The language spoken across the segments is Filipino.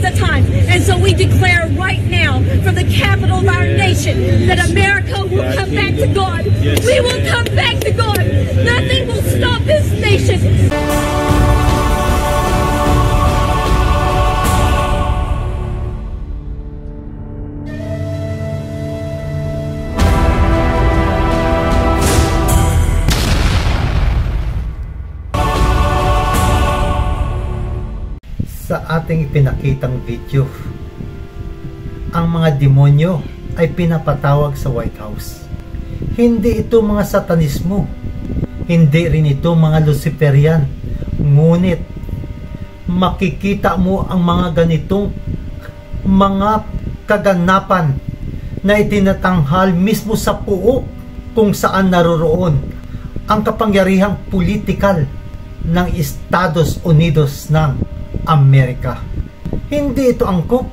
the time. And so we declare right now from the capital of our nation that America will come back to God. We will come back to God. Nothing will stop this nation. Sa ating ipinakitang video, ang mga demonyo ay pinapatawag sa White House. Hindi ito mga satanismo, hindi rin ito mga Luciferian, ngunit makikita mo ang mga ganitong mga kaganapan na itinatanghal mismo sa puok kung saan naroroon ang kapangyarihang politikal ng Estados Unidos ng Amerika. Hindi ito angkop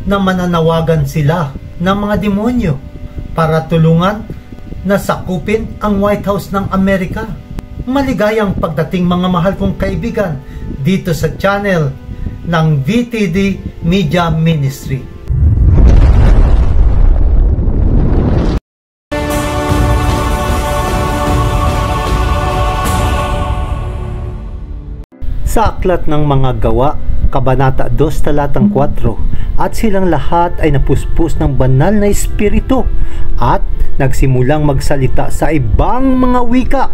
na mananawagan sila ng mga demonyo para tulungan na sakupin ang White House ng Amerika. Maligayang pagdating mga mahal kong kaibigan dito sa channel ng VTD Media Ministry. Sa aklat ng mga gawa, Kabanata 2, talatang 4, at silang lahat ay napuspos ng banal na espiritu at nagsimulang magsalita sa ibang mga wika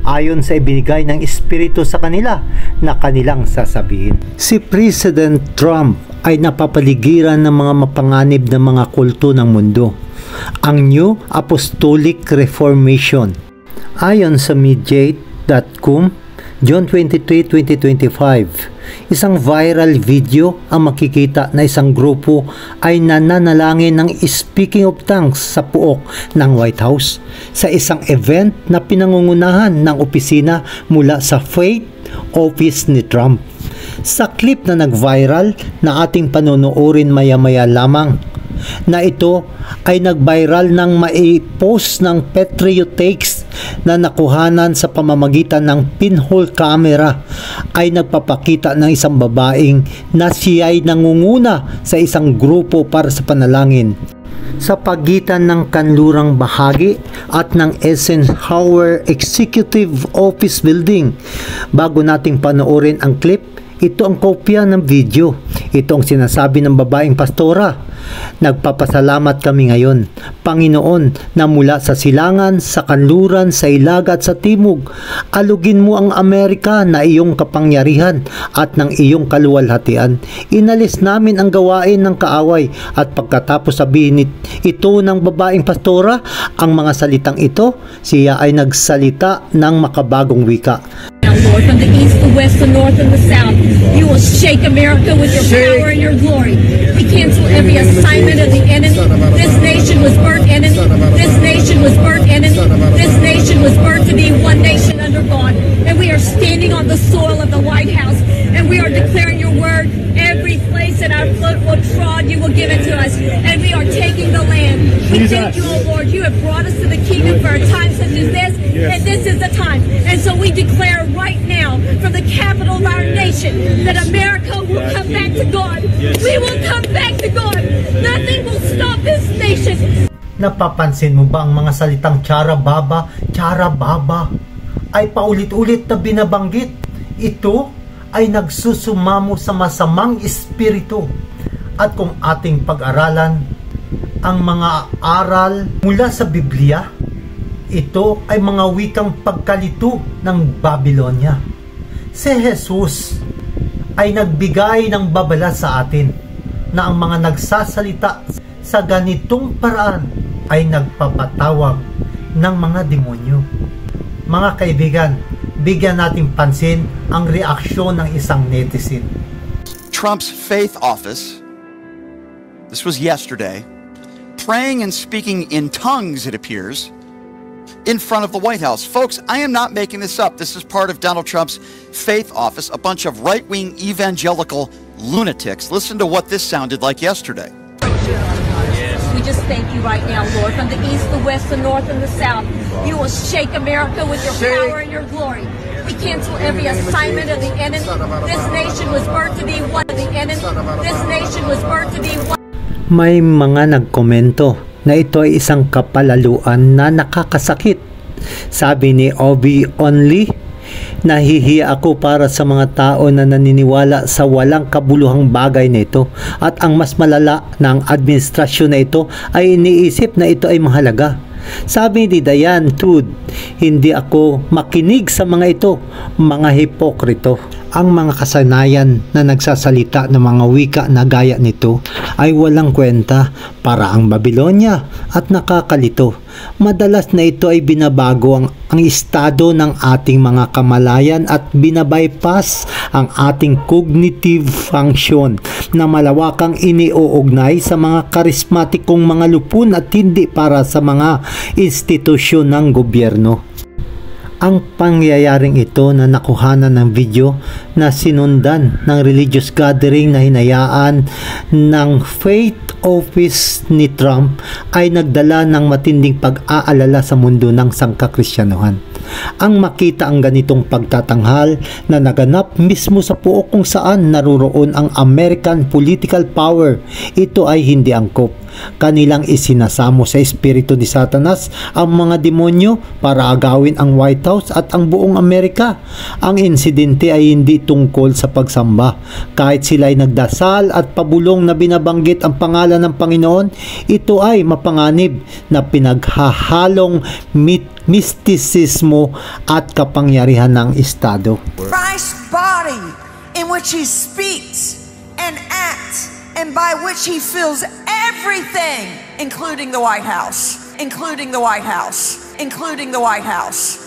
ayon sa ibinigay ng espiritu sa kanila na kanilang sasabihin. Si President Trump ay napapaligiran ng mga mapanganib na mga kulto ng mundo, ang New Apostolic Reformation. Ayon sa Mediaite.com, June 23, 2025, isang viral video ang makikita na isang grupo ay nananalangin ng speaking of tongues sa puok ng White House sa isang event na pinangungunahan ng opisina mula sa Faith Office ni Trump. Sa clip na nag-viral na ating panonoorin maya-maya lamang, na ito ay nag-viral ng mai-post ng Patriot Takes na nakuhanan sa pamamagitan ng pinhole camera, ay nagpapakita ng isang babaeng na siya ay nangunguna sa isang grupo para sa panalangin sa pagitan ng kanlurang bahagi at ng Eisenhower Executive Office Building. Bago nating panoorin ang clip, ito ang kopya ng video. Ito ang sinasabi ng babaeng pastora. Nagpapasalamat kami ngayon, Panginoon, na mula sa silangan, sa kanluran, sa ilaga at sa timog, alugin mo ang Amerika na iyong kapangyarihan at ng iyong kaluwalhatian. Inalis namin ang gawain ng kaaway. At pagkatapos sabihin ito ng babaeng pastora ang mga salitang ito, siya ay nagsalita ng makabagong wika. Lord, from the east, the west, the north, and the south, you will shake America with your power and your glory. We cancel every assignment of the enemy. This nation was birthed enemy. This nation was birthed enemy. This nation was birthed to be one nation under God. And we are standing on the soil of the White House, and we are declaring your word. Every place that our foot will trod, you will give it to us. And we are taking the land. We thank you, O Lord. You have brought us to the kingdom for a time such as this, and this is the time. And so we declare right now from the capital of our nation that America will come back to God. We will come back to God. Nothing will stop this nation. Napapansin mo ba ang mga salitang Chara Baba ay paulit-ulit na binabanggit? Ito ay nagsusumamo sa masamang espiritu. At kung ating pag-aralan ang mga aral mula sa Biblia, ito ay mga wikang pagkalito ng Babylonia. Si Jesus ay nagbigay ng babala sa atin na ang mga nagsasalita sa ganitong paraan ay nagpapatawag ng mga demonyo. Mga kaibigan, bigyan natin pansin ang reaksyon ng isang netizen. Trump's faith office, this was yesterday, praying and speaking in tongues, it appears, in front of the White House. Folks, I am not making this up. This is part of Donald Trump's faith office, a bunch of right-wing evangelical lunatics. Listen to what this sounded like yesterday. We just thank you right now, Lord, from the east, the west, the north, and the south. You will shake America with your power and your glory. We cancel every assignment of the enemy. This nation was birthed to be one of the enemy. This nation was birthed to be one. May mga nagkomento na ito ay isang kapalaluan na nakakasakit. Sabi ni Obi Only, nahihiya ako para sa mga tao na naniniwala sa walang kabuluhang bagay na ito, at ang mas malala na ang administrasyon na ito ay iniisip na ito ay mahalaga. Sabi ni Diane Tood, hindi ako makinig sa mga ito, mga hipokrito. Ang mga kasanayan na nagsasalita ng mga wika na gaya nito ay walang kwenta, para ang Babylonia, at nakakalito. Madalas na ito ay binabago ang estado ng ating mga kamalayan at binabypass ang ating cognitive function na malawakang iniuugnay sa mga karismatikong mga lupon at hindi para sa mga institusyon ng gobyerno. Ang pangyayaring ito na nakuhanan ng video na sinundan ng religious gathering na hinayaan ng faith office ni Trump ay nagdala ng matinding pag-aalala sa mundo ng sangkakristyanuhan. Ang makita ang ganitong pagtatanghal na naganap mismo sa puok kung saan naroroon ang American political power, ito ay hindi angkop. Kanilang isinasamo sa espiritu ni Satanas ang mga demonyo para agawin ang White House at ang buong Amerika. Ang insidente ay hindi tungkol sa pagsamba. Kahit sila ay nagdasal at pabulong na binabanggit ang pangalan ng Panginoon, ito ay mapanganib na pinaghahalong mistisismo at kapangyarihan ng Estado. Christ's body in which he speaks and acts and by which he fills everything, including the White House, including the White House, including the White House,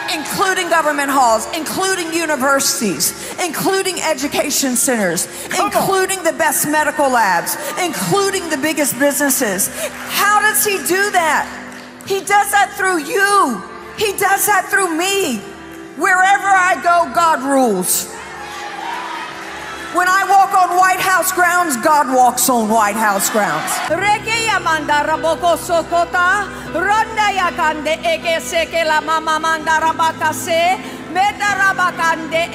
including government halls, including universities, including education centers, including the best medical labs, including the biggest businesses. How does he do that? He does that through you. He does that through me. Wherever I go, God rules. When I walk on White House grounds, God walks on White House grounds. Rekeya mandara boko sokota, ronda ya kande eke seke la mama mandara bakase, medara bakande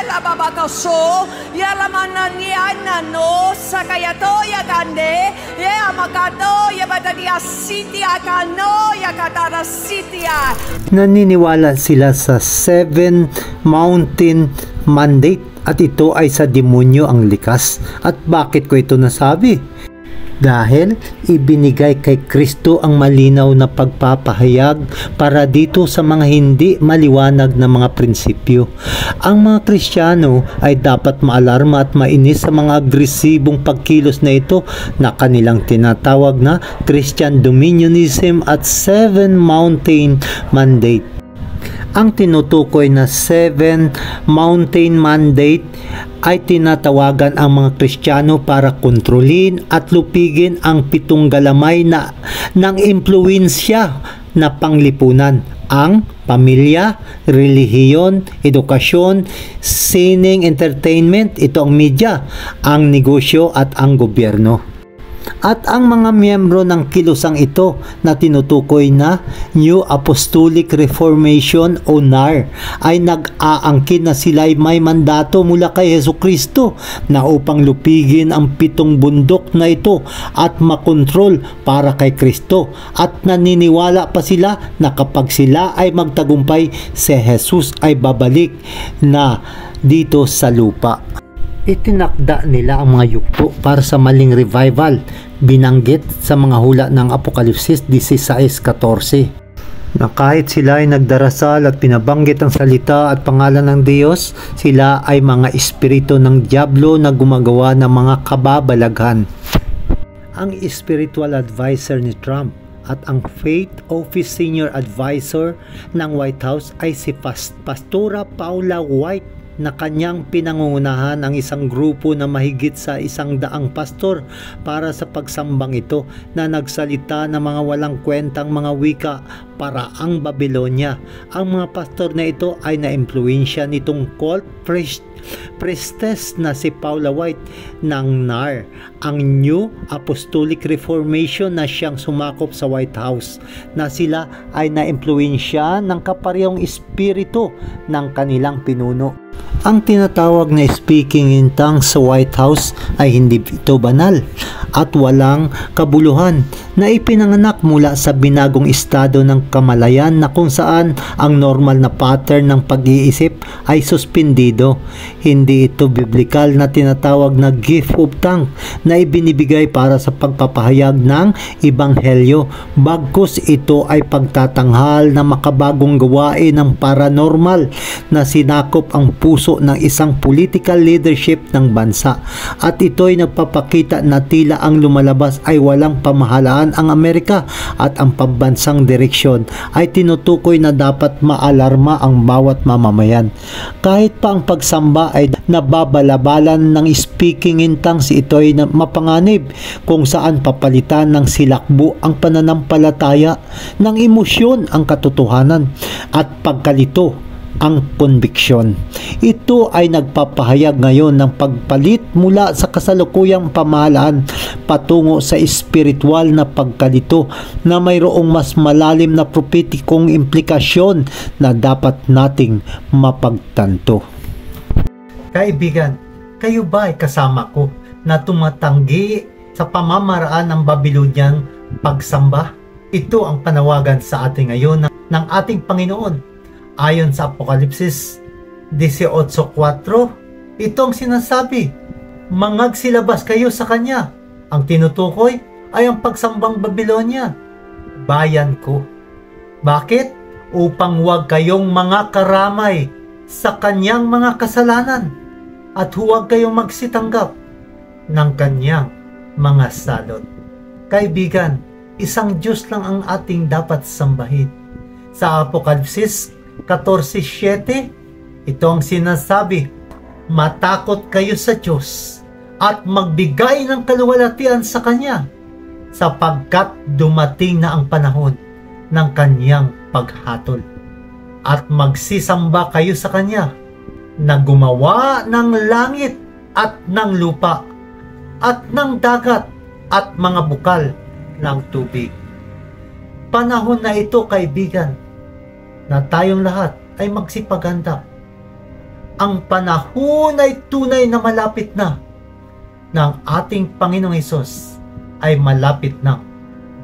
la babakaso, ya la mananya nano sakayato ya kande, ya makado ya batadia city akano ya katara city. Naniniwala sila sa 7 Mountain Mandate at ito ay sa demonyo ang likas. At bakit ko ito nasabi? Dahil ibinigay kay Kristo ang malinaw na pagpapahayag para dito sa mga hindi maliwanag na mga prinsipyo. Ang mga Kristiyano ay dapat maalarma at mainis sa mga agresibong pagkilos na ito na kanilang tinatawag na Christian Dominionism at 7 Mountain Mandate. Ang tinutukoy na 7 Mountain Mandate ay tinatawagan ang mga Kristiyano para kontrolin at lupigin ang 7 galamay ng impluwensya na panglipunan: ang pamilya, relihiyon, edukasyon, sining, entertainment, ito ang media, ang negosyo at ang gobyerno. At ang mga miyembro ng kilusang ito na tinutukoy na New Apostolic Reformation o NAR ay nag-aangkin na sila ay may mandato mula kay Jesucristo na upang lupigin ang 7 bundok na ito at makontrol para kay Kristo, at naniniwala pa sila na kapag sila ay magtagumpay, si Jesus ay babalik na dito sa lupa. Itinakda nila ang mga yugto para sa maling revival, binanggit sa mga hula ng Apokalipsis 16:14, na kahit sila ay nagdarasal at pinabanggit ang salita at pangalan ng Diyos, sila ay mga espiritu ng diablo na gumagawa ng mga kababalaghan. Ang spiritual advisor ni Trump at ang Faith Office Senior Advisor ng White House ay si Pastora Paula White, na kanyang pinangungunahan ang isang grupo na mahigit sa 100 pastor para sa pagsambang ito na nagsalita ng mga walang kwentang mga wika para ang Babylonia. Ang mga pastor na ito ay naimpluwensya nitong cult priest Priestess na si Paula White ng NAR, ang New Apostolic Reformation na siyang sumakop sa White House, na sila ay na-impluwensya ng kaparehong espiritu ng kanilang pinuno. Ang tinatawag na speaking in tongues sa White House ay hindi ito banal at walang kabuluhan, na ipinanganak mula sa binagong estado ng kamalayan na kung saan ang normal na pattern ng pag-iisip ay suspendido. Hindi ito biblikal na tinatawag na gift of tongue na ibinibigay para sa pagpapahayag ng ebanghelyo, bagkus ito ay pagtatanghal na makabagong gawain ng paranormal na sinakop ang puso ng isang political leadership ng bansa, at ito'y nagpapakita na tila ang lumalabas ay walang pamahalaan ang Amerika at ang pambansang direksyon ay tinutukoy na dapat maalarma ang bawat mamamayan. Kahit pa ang pagsamba ay nababalabalan ng speaking in tongues, ito'y mapanganib kung saan papalitan ng silakbo ang pananampalataya, ng emosyon ang katotohanan, at pagkalito ang konbiksyon. Ito ay nagpapahayag ngayon ng pagpalit mula sa kasalukuyang pamahalaan patungo sa espiritual na pagkalito na mayroong mas malalim na prophetikong implikasyon na dapat nating mapagtanto. Kaibigan, kayo ba ay kasama ko na tumatanggi sa pamamaraan ng Babylonian pagsamba? Ito ang panawagan sa atin ngayon ng ating Panginoon. Ayon sa Apokalipsis 18:4, itong sinasabi, mangagsilabas kayo sa Kanya. Ang tinutukoy ay ang pagsambang Babylonia, bayan ko. Bakit? Upang huwag kayong mga karamay sa Kanyang mga kasalanan at huwag kayong magsitanggap ng Kanyang mga salot. Kaibigan, isang Diyos lang ang ating dapat sambahin. Sa Apokalipsis 14:7, ito ang sinasabi, matakot kayo sa Diyos at magbigay ng kaluwalhatian sa Kanya, sapagkat dumating na ang panahon ng Kanyang paghatol. At magsisamba kayo sa Kanya na gumawa ng langit at ng lupa at ng dagat at mga bukal ng tubig. Panahon na ito, kaibigan, na tayong lahat ay magsipaghandap. Ang panahon ay tunay na malapit na, ng ating Panginoong Hesus ay malapit na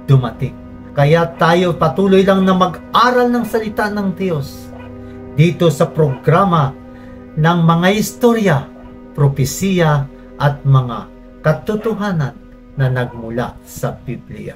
dumating. Kaya tayo patuloy lang na mag-aral ng salita ng Diyos dito sa programa ng mga istorya, propesiya at mga katotohanan na nagmula sa Biblia.